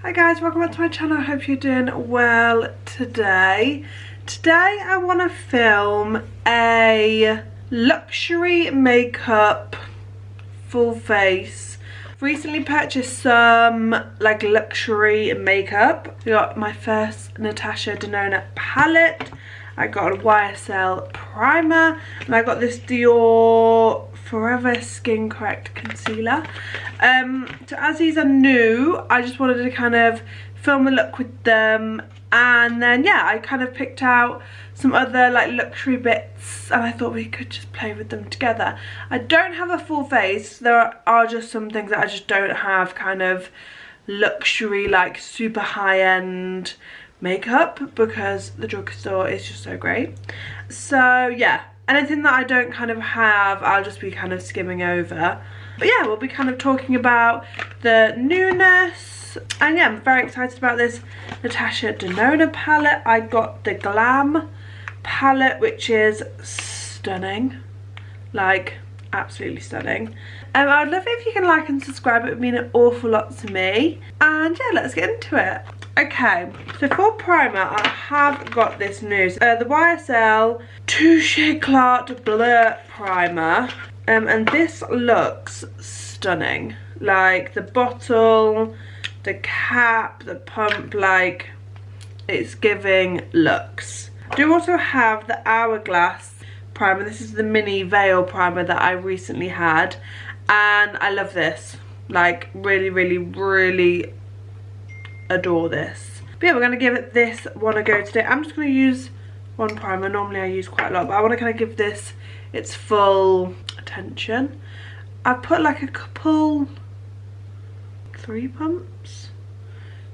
Hi guys, welcome back to my channel. I hope you're doing well today. Today I want to film a luxury makeup full face. Recently purchased some like luxury makeup. I got my first Natasha Denona palette. I got a YSL primer, and I got this DIOR Forever Skin Correct concealer. So as these are new, I just wanted to kind of film a look with them, and then yeah, I kind of picked out some other like luxury bits and I thought we could just play with them together. I don't have a full face. There are just some things that I just don't have kind of luxury, like super high-end makeup, because the drugstore is just so great. So yeah, anything that I don't kind of have, I'll just be kind of skimming over. But yeah, we'll be kind of talking about the newness. And yeah, I'm very excited about this Natasha Denona palette. I got the GLAM palette, which is stunning, like absolutely stunning. I'd love it if you can like and subscribe. It would mean an awful lot to me. And yeah, let's get into it. Okay, so for primer, I have got this new, the YSL Touche ÉCLAT Blur primer, and this looks stunning. Like the bottle, the cap, the pump, like it's giving luxe. I do also have the Hourglass primer. This is the mini veil primer that I recently had, and I love this. Like really adore this. But yeah, we're going to give this one a go today. I'm just going to use one primer. Normally I use quite a lot, but I want to kind of give this its full attention. I've put like a couple, 3 pumps.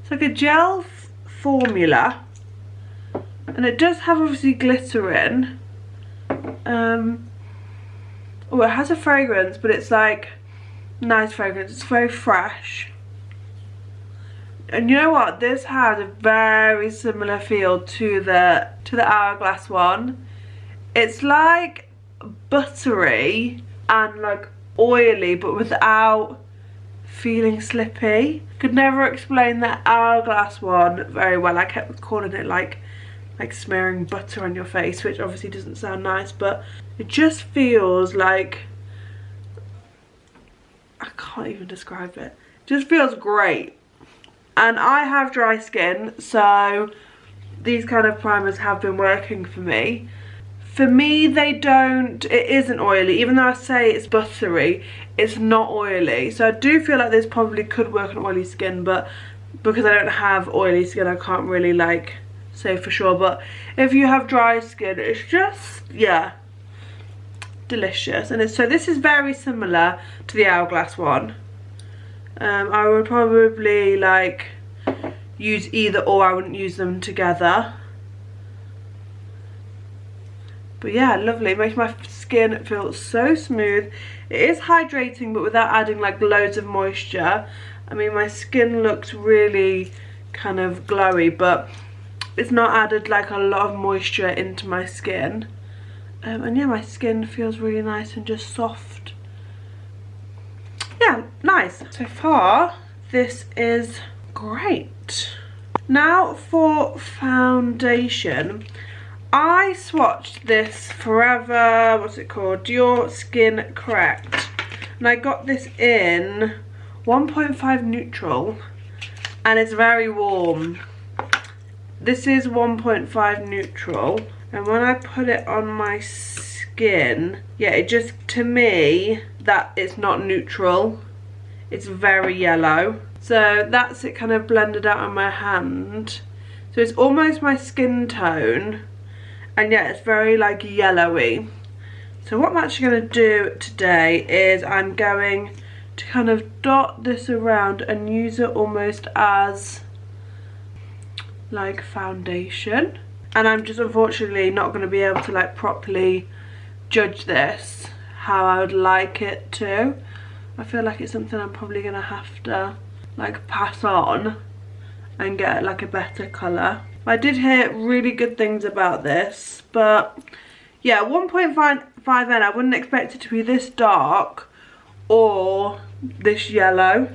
It's like a gel formula, and it does have obviously glitter in. Oh, it has a fragrance, but it's like nice fragrance. It's very fresh. And you know what? This has a very similar feel to the Hourglass one. It's like buttery and like oily, but without feeling slippy. Could never explain the Hourglass one very well. I kept calling it like smearing butter on your face, which obviously doesn't sound nice, but it just feels like, I can't even describe it. It just feels great. And I have dry skin, so these kind of primers have been working for me. For me, it isn't oily. Even though I say it's buttery, it's not oily. So I do feel like this probably could work on oily skin, but because I don't have oily skin, I can't really like say for sure. But if you have dry skin, it's just, yeah, delicious. And so this is very similar to the Hourglass one. I would probably like use either or. I wouldn't use them together. But yeah, lovely. It makes my skin feel so smooth. It is hydrating, but without adding like loads of moisture. I mean, my skin looks really kind of glowy, but it's not added like a lot of moisture into my skin. And yeah, my skin feels really nice and just soft. Yeah, nice. So far, this is great. Now for foundation. I swatched this Forever, what's it called? DIOR Skin Correct. And I got this in 1.5 neutral, and it's very warm. This is 1.5 neutral, and when I put it on my skin, yeah, it just, to me, that it's not neutral. It's very yellow. So that's it kind of blended out on my hand. So it's almost my skin tone, and yeah, it's very like yellowy. So what I'm actually going to do today is I'm going to kind of dot this around and use it almost as like foundation. And I'm just unfortunately not going to be able to like properly judge this how I would like it to. I feel like it's something I'm probably going to have to like pass on and get like a better colour. I did hear really good things about this, but yeah, 1.5N, I wouldn't expect it to be this dark or this yellow.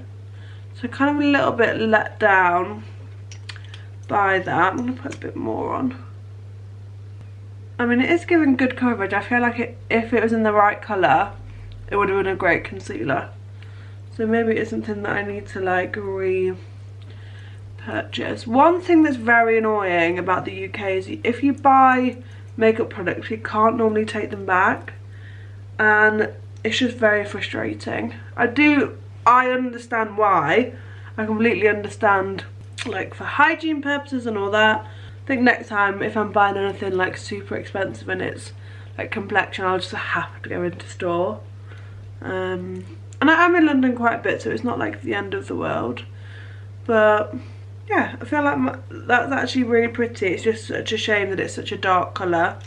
So kind of a little bit let down by that. I'm going to put a bit more on. I mean, it is giving good coverage. I feel like if it was in the right colour, it would have been a great concealer. So maybe it's something that I need to like repurchase. One thing that's very annoying about the UK is if you buy makeup products, you can't normally take them back. And it's just very frustrating. I understand why. I completely understand, like for hygiene purposes and all that. I think next time if I'm buying anything like super expensive and it's like complexion, I'll just have to go into store. And I'm in London quite a bit, so it's not like the end of the world. But yeah, I feel like that's actually really pretty. It's just such a shame that it's such a dark colour.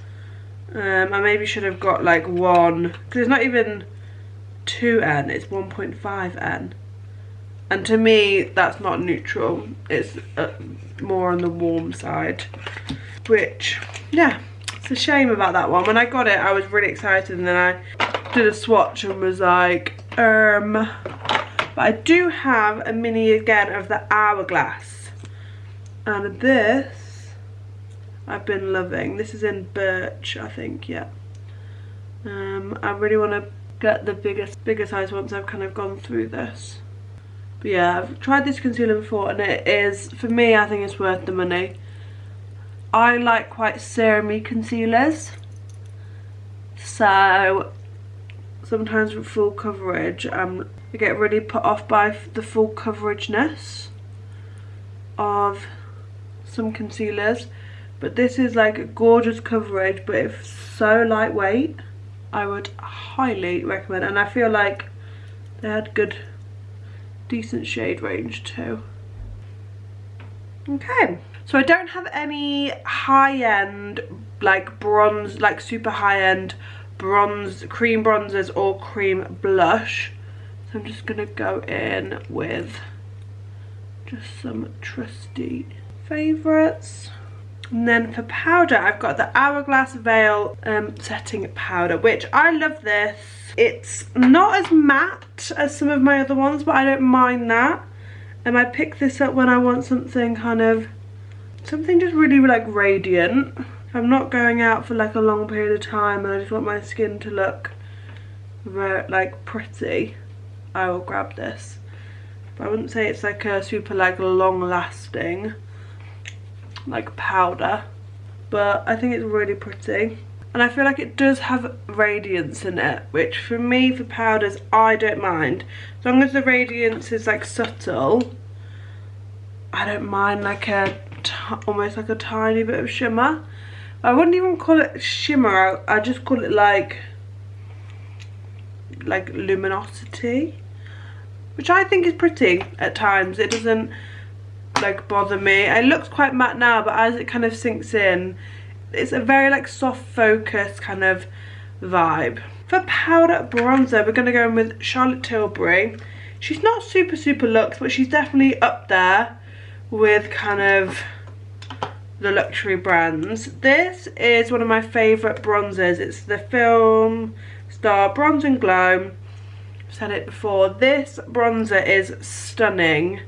I maybe should have got like one, because it's not even 2N, it's 1.5N. And to me, that's not neutral. It's more on the warm side. Which, yeah, it's a shame about that one. When I got it, I was really excited, and then I did a swatch and was like, But I do have a mini again of the Hourglass. And this, I've been loving. This is in Birch, I think, yeah. I really want to get the bigger size once I've kind of gone through this. But yeah, I've tried this concealer before, and it is, for me, I think it's worth the money. I like quite serumy concealers, so sometimes with full coverage, I get really put off by the full coverageness of some concealers. But this is like a gorgeous coverage, but it's so lightweight. I would highly recommend, and I feel like they had good, decent shade range too. Okay, so I don't have any high-end like bronze, like super high-end bronze, cream bronzers or cream blush. So I'm just gonna go in with just some trusty favourites. And then for powder, I've got the Hourglass Veil setting powder, which I love this. It's not as matte as some of my other ones, but I don't mind that. And I pick this up when I want something kind of, something just really like radiant. If I'm not going out for like a long period of time and I just want my skin to look very like pretty, I will grab this. But I wouldn't say it's like a super like long lasting like powder, but I think it's really pretty. And I feel like it does have radiance in it, which for me, for powders, I don't mind. As long as the radiance is like subtle, I don't mind like almost like a tiny bit of shimmer. I wouldn't even call it shimmer, I just call it like luminosity, which I think is pretty at times. It doesn't like bother me. It looks quite matte now, but as it kind of sinks in, it's a very like soft focus kind of vibe. For powder bronzer, we're going to go in with Charlotte Tilbury. She's not super luxe, but she's definitely up there with kind of the luxury brands. This is one of my favourite bronzers. It's the FILMSTAR Bronze and Glow. I've said it before. This bronzer is stunning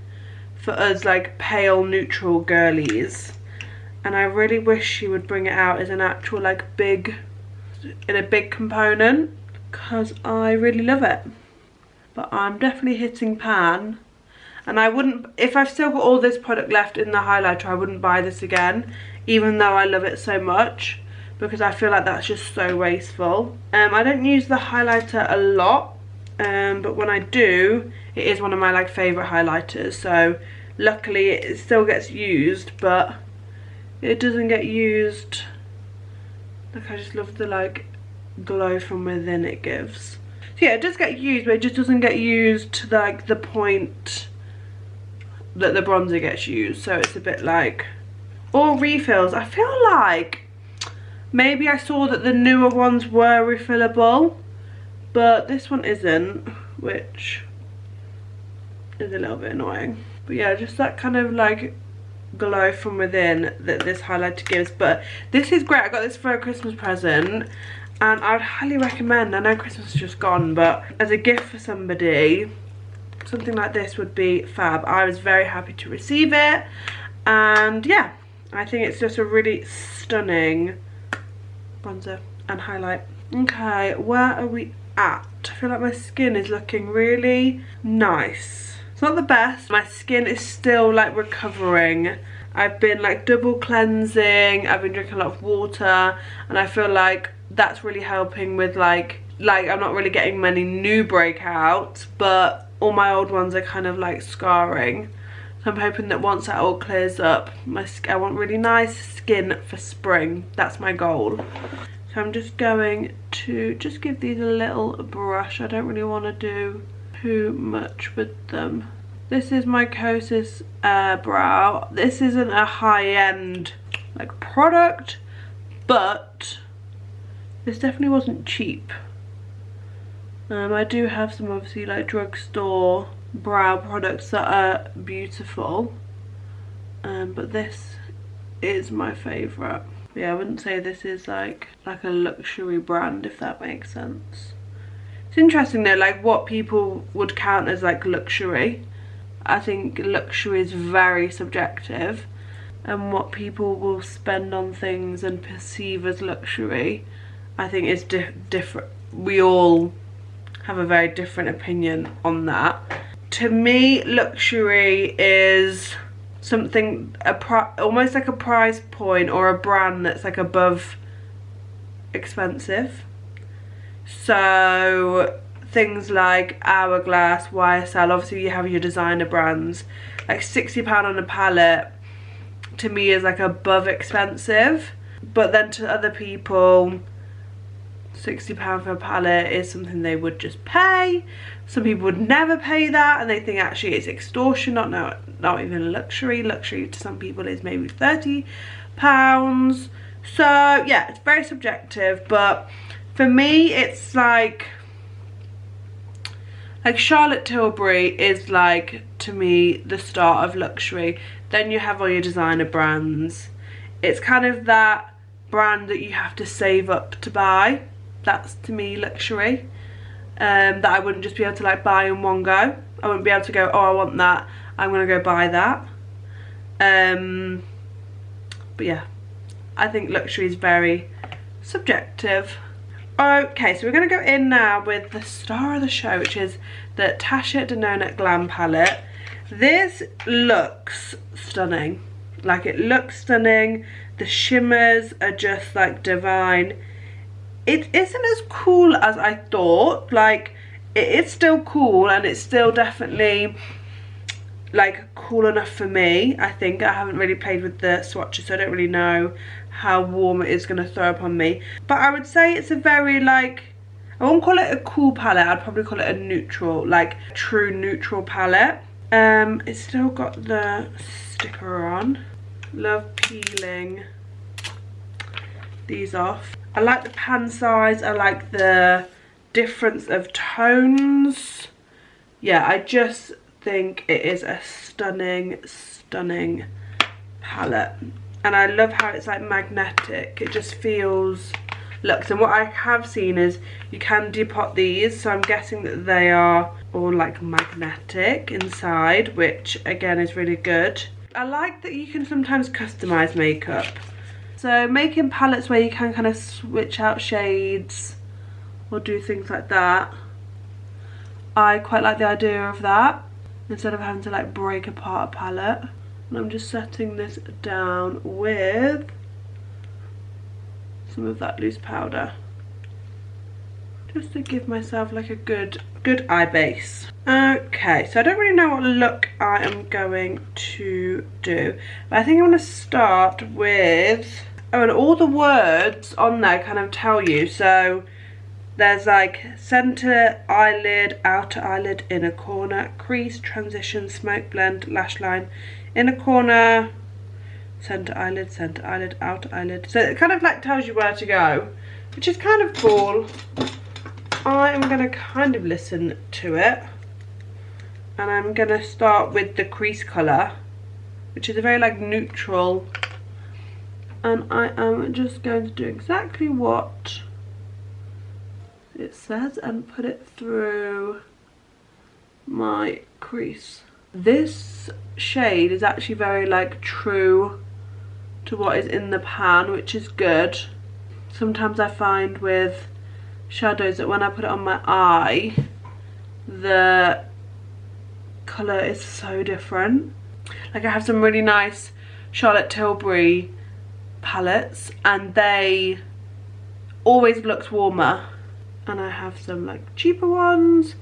for us like pale neutral girlies, and I really wish she would bring it out as an actual like in a big component, because I really love it. But I'm definitely hitting pan, and I wouldn't, if I've still got all this product left in the highlighter, I wouldn't buy this again, even though I love it so much, because I feel like that's just so wasteful. I don't use the highlighter a lot, but when I do, it is one of my like favourite highlighters, so luckily it still gets used, but it doesn't get used. Like, I just love the like glow from within it gives. So yeah, it does get used, but it just doesn't get used to like the point that the bronzer gets used, so it's a bit like, or refills. I feel like maybe I saw that the newer ones were refillable, but this one isn't, which is a little bit annoying. But yeah, just that kind of like glow from within that this highlighter gives. But this is great. I got this for a Christmas present, and I would highly recommend, I know Christmas is just gone, but as a gift for somebody, something like this would be fab. I was very happy to receive it, and yeah, I think it's just a really stunning bronzer and highlight. Okay, where are we at? I feel like my skin is looking really nice. It's not the best. My skin is still like recovering. I've been like double cleansing, I've been drinking a lot of water, and I feel like that's really helping with like I'm not really getting many new breakouts, but all my old ones are kind of like scarring. So I'm hoping that once that all clears up, I want really nice skin for spring. That's my goal. So I'm just going to just give these a little brush. I don't really want to do too much with them. This is my Kosas brow. This isn't a high-end like product, but this definitely wasn't cheap. I do have some obviously like drugstore brow products that are beautiful, but this is my favourite. Yeah, I wouldn't say this is like a luxury brand, if that makes sense. It's interesting though, like what people would count as like luxury. I think luxury is very subjective, and what people will spend on things and perceive as luxury, I think is different. We all have a very different opinion on that. To me, luxury is something, almost like a price point or a brand that's like above expensive. So things like Hourglass, YSL, obviously you have your designer brands. Like £60 on a palette to me is like above expensive, but then to other people £60 for a palette is something they would just pay. Some people would never pay that, and they think actually it's extortion, not even luxury. Luxury to some people is maybe £30. So yeah, it's very subjective, but for me it's like Charlotte Tilbury is like, to me, the start of luxury. Then you have all your designer brands. It's kind of that brand that you have to save up to buy. That's to me luxury, that I wouldn't just be able to like buy in one go. I wouldn't be able to go, oh I want that, I'm gonna go buy that. But yeah, I think luxury is very subjective. Okay, so we're gonna go in now with the star of the show, which is the Natasha Denona Glam palette. This looks stunning. Like, it looks stunning. The shimmers are just like divine. It isn't as cool as I thought. Like, it is still cool, and it's still definitely like cool enough for me. I think I haven't really played with the swatches, so I don't really know how warm it is going to throw up on me, but I would say it's a very like, I won't call it a cool palette, I'd probably call it a neutral, like true neutral palette. It's still got the sticker on. Love peeling these off. I like the pan size, I like the difference of tones. Yeah, I just think it is a stunning palette, and I love how it's like magnetic. It just feels luxe. And what I have seen is you can depot these, so I'm guessing that they are all like magnetic inside, which again is really good. I like that you can sometimes customize makeup. So making palettes where you can kind of switch out shades or do things like that, I quite like the idea of that, instead of having to like break apart a palette. And I'm just setting this down with some of that loose powder, just to give myself like a good eye base. Okay, so I don't really know what look I am going to do, but I think I'm going to start with, oh, and all the words on there kind of tell you. So there's like center eyelid, outer eyelid, inner corner, crease, transition, smoke blend, lash line, inner corner, center eyelid, outer eyelid. So it kind of like tells you where to go, which is kind of cool. I am going to kind of listen to it, and I'm going to start with the crease colour, which is a very like neutral, and I am just going to do exactly what it says and put it through my crease. This shade is actually very like true to what is in the pan, which is good. Sometimes I find with shadows that when I put it on my eye, the colour is so different. Like I have some really nice Charlotte Tilbury palettes and they always look warmer, and I have some like cheaper ones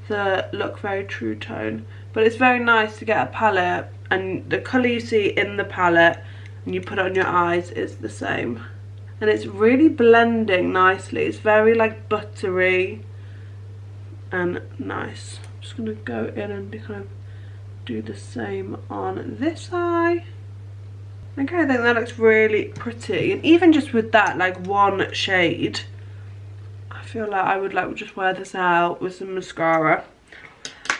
that look very true tone. But it's very nice to get a palette and the colour you see in the palette and you put it on your eyes is the same. And it's really blending nicely. It's very like buttery and nice. I'm just going to go in and kind of do the same on this eye. Okay, I think that looks really pretty. And even just with that like one shade, I feel like I would like just wear this out with some mascara.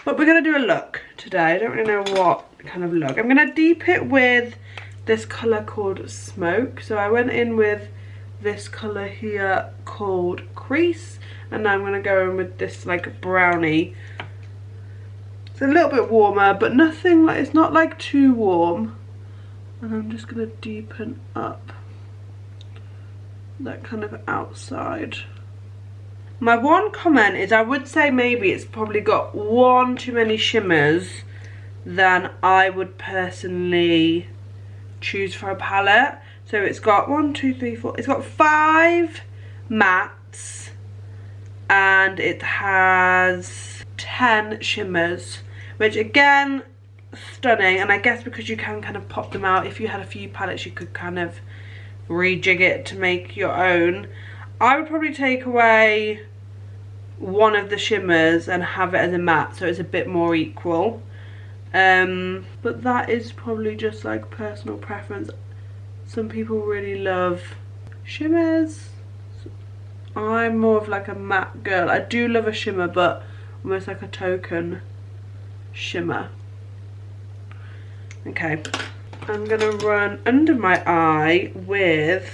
But we're going to do a look today. I don't really know what kind of look. I'm going to deep it with this colour called Smoke. So I went in with this colour here called Crease. And now I'm going to go in with this like brownie. It's a little bit warmer, but nothing like, it's not like too warm. And I'm just going to deepen up that kind of outside. My one comment is I would say maybe it's probably got one too many shimmers than I would personally choose for a palette. So it's got 1, 2, 3, 4, it's got 5 mattes and it has 10 shimmers, which again, stunning. And I guess because you can kind of pop them out, if you had a few palettes you could kind of rejig it to make your own. I would probably take away one of the shimmers and have it as a matte so it's a bit more equal. But that is probably just like personal preference. Some people really love shimmers. I'm more of like a matte girl. I do love a shimmer, but almost like a token shimmer. Okay, I'm gonna run under my eye with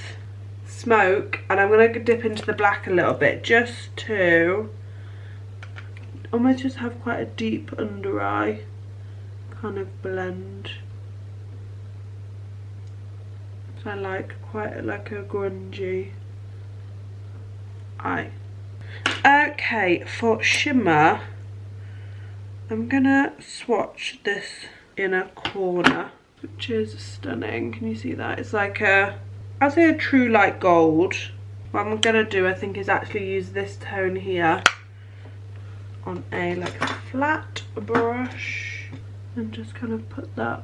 Smoke, and I'm going to dip into the black a little bit just to almost just have quite a deep under eye kind of blend. So I like quite like a grungy eye. Okay, for shimmer, I'm going to swatch this inner corner, which is stunning. Can you see that? It's like a, I'd say a true light gold. What I'm gonna do, I think, is actually use this tone here on a like a flat brush and just kind of put that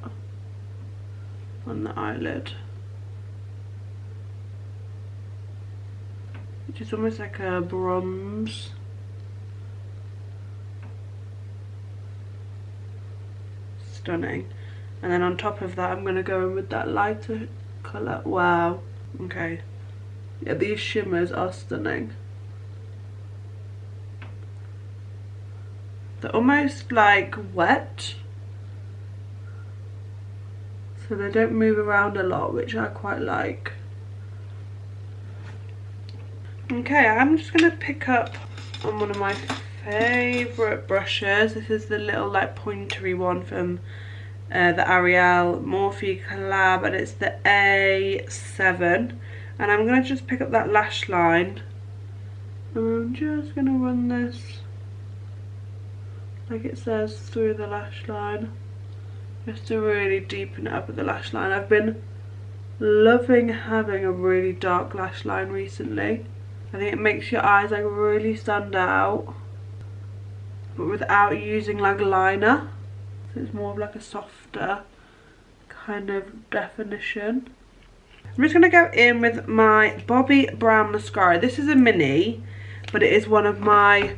on the eyelid, which is almost like a bronze. Stunning. And then on top of that, I'm gonna go in with that lighter colour. Wow. Okay. Yeah, these shimmers are stunning. They're almost like wet, so they don't move around a lot, which I quite like. Okay, I'm just gonna pick up on one of my favourite brushes. This is the little like pointery one from the Ariel Morphe collab, and it's the A7, and I'm going to just pick up that lash line and I'm just going to run this like it says through the lash line, just to really deepen it up at the lash line. I've been loving having a really dark lash line recently. I think it makes your eyes like really stand out, but without using like liner. It's more of like a softer kind of definition. I'm just going to go in with my Bobbi Brown mascara. This is a mini, but it is one of my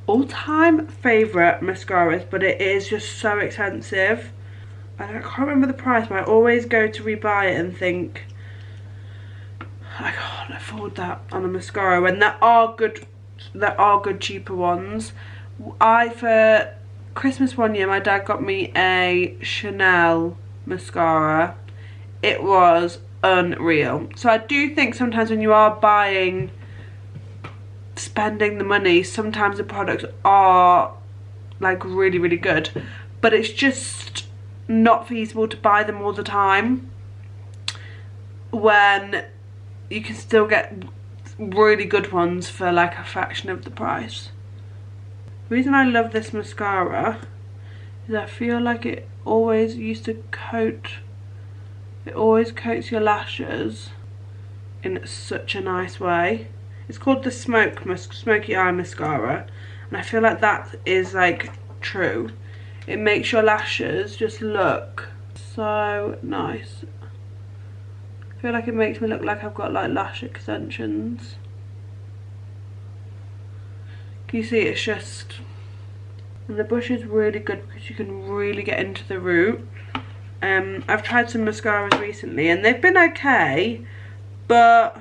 all-time favourite mascaras, but it is just so expensive. I can't remember the price, but I always go to rebuy it and think, I can't afford that on a mascara, when there are good cheaper ones. For Christmas one year, my dad got me a Chanel mascara. It was unreal. So I do think sometimes when you are spending the money, sometimes the products are like really, really good. but it's just not feasible to buy them all the time when you can still get really good ones for like a fraction of the price. The reason I love this mascara is I feel like it always used to coat, it always coats your lashes in such a nice way. It's called the Smoky Eye Mascara, and I feel like that is like true. It makes your lashes just look so nice. I feel like it makes me look like I've got like lash extensions. Can you see? It's just, and the brush is really good because you can really get into the root. I've tried some mascaras recently and they've been okay, but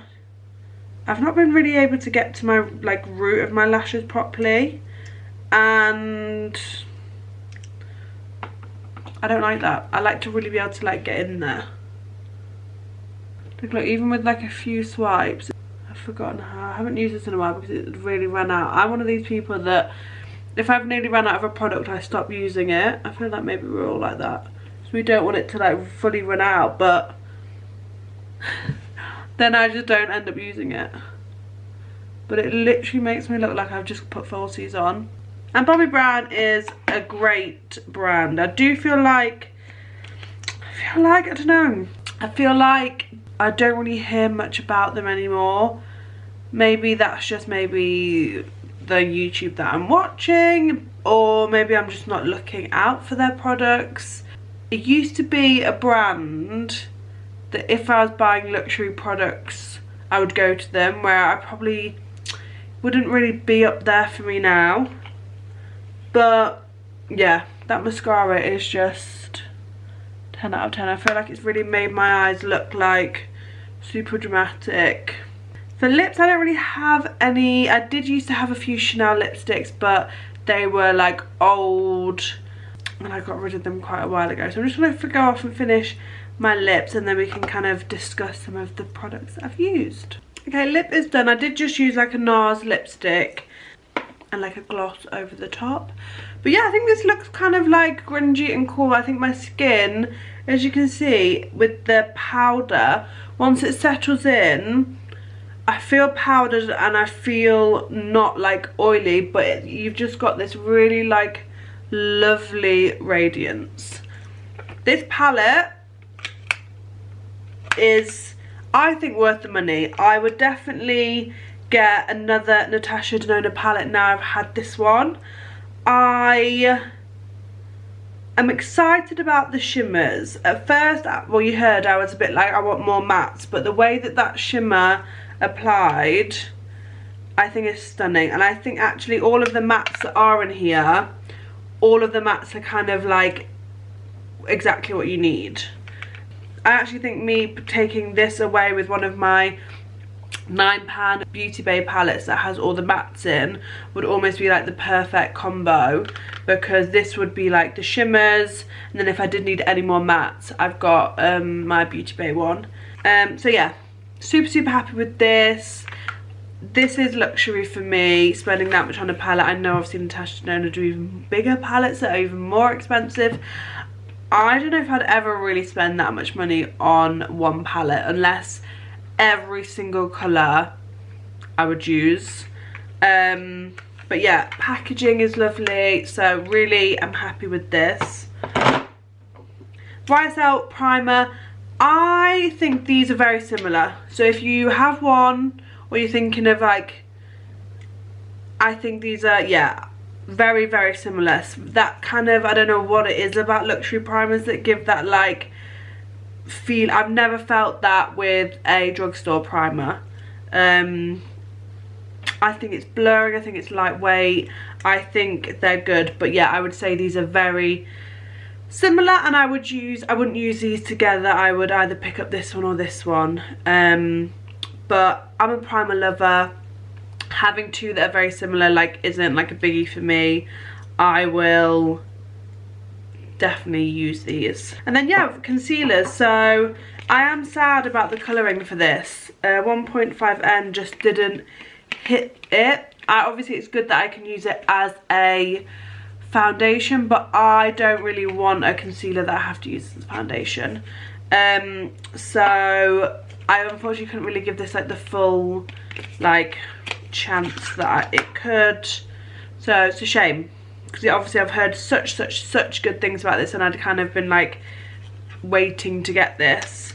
I've not been really able to get to my like root of my lashes properly, and I don't like that. I like to really be able to like get in there. Look, even with like a few swipes, I've forgotten how. I haven't used this in a while because it really ran out. I'm one of these people that if I've nearly run out of a product, I stop using it. I feel like maybe we're all like that. So we don't want it to like fully run out, but then I just don't end up using it. But it literally makes me look like I've just put falsies on. And Bobbi Brown is a great brand. I do feel like, I don't know. I feel like I don't really hear much about them anymore. Maybe that's just maybe the YouTube that I'm watching, or maybe I'm just not looking out for their products. It used to be a brand that if I was buying luxury products, I would go to them, where I probably wouldn't really be up there for me now. But yeah, that mascara is just 10 out of 10. I feel like it's really made my eyes look like super dramatic. For lips, I don't really have any. I did used to have a few Chanel lipsticks, but they were like old and I got rid of them quite a while ago. So I'm just going to go off and finish my lips, and then we can kind of discuss some of the products that I've used. Okay, lip is done. I did just use like a NARS lipstick and like a gloss over the top. But yeah, I think this looks kind of like grungy and cool. I think my skin, as you can see with the powder, once it settles in, I feel powdered and I feel not like oily, but you've just got this really like lovely radiance. This palette is, I think, worth the money. I would definitely get another Natasha Denona palette now I've had this one. I am excited about the shimmers. At first, well, you heard I was a bit like I want more mattes, but the way that that shimmer applied, I think is stunning. And I think actually all of the mattes that are in here, all of the mattes are kind of like exactly what you need. I actually think me taking this away with one of my £9 Beauty Bay palettes that has all the mattes in would almost be like the perfect combo, because this would be like the shimmers, and then if I did need any more mattes, I've got my Beauty Bay one. So yeah, super happy with this. This is luxury for me, spending that much on a palette. I know I've seen Natasha Denona do even bigger palettes that are even more expensive. I don't know if I'd ever really spend that much money on one palette unless every single colour I would use. But yeah, packaging is lovely, so really I'm happy with this. YSL primer, I think these are very similar. So if you have one or you're thinking of like, I think these are, yeah, very similar. So that kind of, I don't know what it is about luxury primers that give that like feel. I've never felt that with a drugstore primer. I think it's blurring, I think it's lightweight, I think they're good. But yeah, I would say these are very similar, and I wouldn't use these together. I would either pick up this one or this one. But I'm a primer lover. Having two that are very similar like isn't like a biggie for me. I will definitely use these. And then yeah, concealers. So I am sad about the colouring for this. 1.5N just didn't hit it. Obviously it's good that I can use it as a foundation, but I don't really want a concealer that I have to use as a foundation. So I unfortunately couldn't really give this like the full like chance that it could. So it's a shame, because obviously I've heard such good things about this, and I'd kind of been like waiting to get this.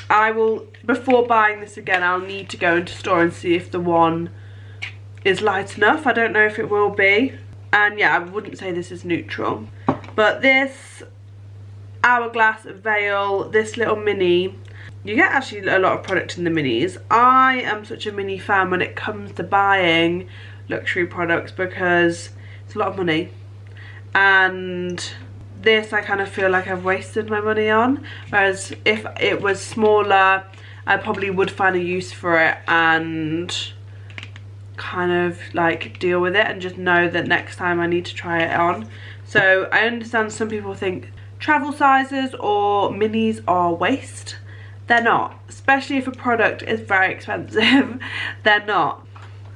I will, before buying this again, I'll need to go into store and see if the one is light enough. I don't know if it will be. And yeah, I wouldn't say this is neutral. But this Hourglass Veil, this little mini, you get actually a lot of product in the minis. I am such a mini fan when it comes to buying luxury products, because it's a lot of money. And this I kind of feel like I've wasted my money on. Whereas if it was smaller, I probably would find a use for it and kind of like deal with it and just know that next time I need to try it on. So I understand some people think travel sizes or minis are waste. They're not, especially if a product is very expensive. They're not.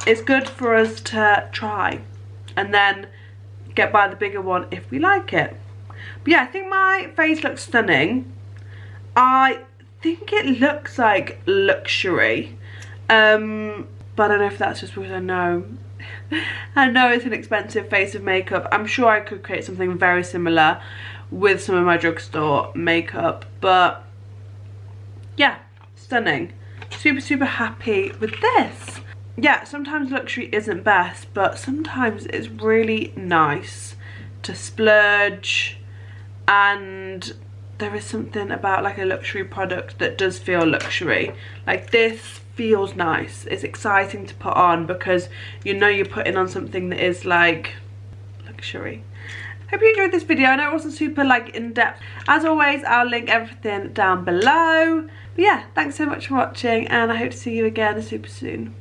It's good for us to try and then get by the bigger one if we like it. But yeah, I think my face looks stunning. I think it looks like luxury. But I don't know if that's just because I know it's an expensive face of makeup. I'm sure I could create something very similar with some of my drugstore makeup. But yeah, stunning. Super happy with this. Yeah, sometimes luxury isn't best, but sometimes it's really nice to splurge, and there is something about like a luxury product that does feel luxury. Like this feels nice. It's exciting to put on because you know you're putting on something that is like luxury. Hope you enjoyed this video. I know it wasn't super like in depth. As always, I'll link everything down below. But yeah, thanks so much for watching, and I hope to see you again super soon.